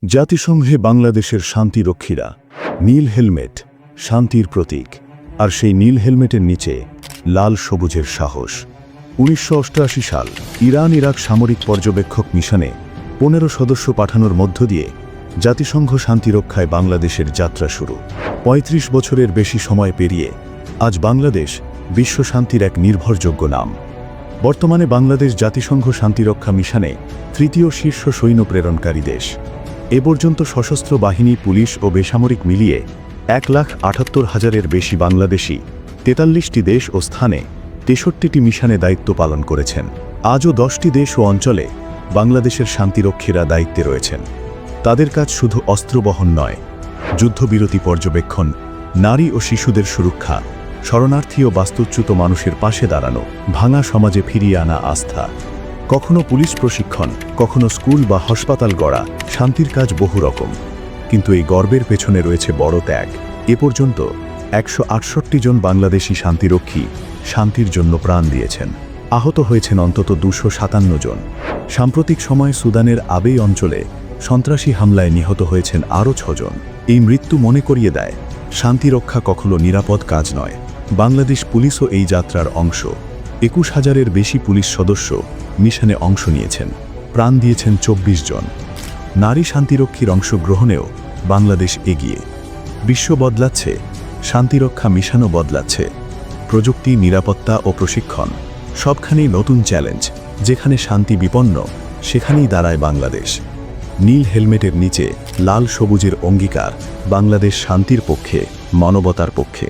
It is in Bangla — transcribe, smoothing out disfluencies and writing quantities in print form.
জাতিসংঘে বাংলাদেশের শান্তিরক্ষীরা নীল হেলমেট শান্তির প্রতীক, আর সেই নীল হেলমেটের নিচে লাল সবুজের সাহস। 1988 সাল ইরান ইরাক সামরিক পর্যবেক্ষক মিশনে 15 সদস্য পাঠানোর মধ্য দিয়ে জাতিসংঘ শান্তিরক্ষায় বাংলাদেশের যাত্রা শুরু। 35 বছরের বেশি সময় পেরিয়ে আজ বাংলাদেশ বিশ্ব শান্তির এক নির্ভরযোগ্য নাম। বর্তমানে বাংলাদেশ জাতিসংঘ শান্তিরক্ষা মিশনে তৃতীয় শীর্ষ সৈন্য প্রেরণকারী দেশ। এ পর্যন্ত সশস্ত্র বাহিনী, পুলিশ ও বেসামরিক মিলিয়ে 1,78,000-এর বেশি বাংলাদেশি 43টি দেশ ও স্থানে 63টি মিশনে দায়িত্ব পালন করেছেন। আজও 10টি দেশ ও অঞ্চলে বাংলাদেশের শান্তিরক্ষীরা দায়িত্বে রয়েছেন। তাদের কাজ শুধু অস্ত্র বহন নয়, যুদ্ধবিরতি পর্যবেক্ষণ, নারী ও শিশুদের সুরক্ষা, শরণার্থী ও বাস্তুচ্যুত মানুষের পাশে দাঁড়ানো, ভাঙা সমাজে ফিরিয়ে আনা আস্থা। কখনো পুলিশ প্রশিক্ষণ, কখনো স্কুল বা হাসপাতাল গড়া। শান্তির কাজ বহু রকম, কিন্তু এই গর্বের পেছনে রয়েছে বড় ত্যাগ। এ পর্যন্ত 168 জন বাংলাদেশি শান্তিরক্ষী শান্তির জন্য প্রাণ দিয়েছেন। আহত হয়েছেন অন্তত 257 জন। সাম্প্রতিক সময়ে সুদানের আবেই অঞ্চলে সন্ত্রাসী হামলায় নিহত হয়েছেন আরও 6 জন। এই মৃত্যু মনে করিয়ে দেয়, শান্তিরক্ষা কখনো নিরাপদ কাজ নয়। বাংলাদেশ পুলিশও এই যাত্রার অংশ। 21,000-এর বেশি পুলিশ সদস্য মিশনে অংশ নিয়েছেন, প্রাণ দিয়েছেন 24 জন। নারী শান্তিরক্ষীর অংশগ্রহণেও বাংলাদেশ এগিয়ে। বিশ্ব বদলাচ্ছে, শান্তিরক্ষা মিশনও বদলাচ্ছে। প্রযুক্তি, নিরাপত্তা ও প্রশিক্ষণ সবখানেই নতুন চ্যালেঞ্জ। যেখানে শান্তি বিপন্ন, সেখানেই দাঁড়ায় বাংলাদেশ। নীল হেলমেটের নিচে লাল সবুজের অঙ্গীকার, বাংলাদেশ শান্তির পক্ষে, মানবতার পক্ষে।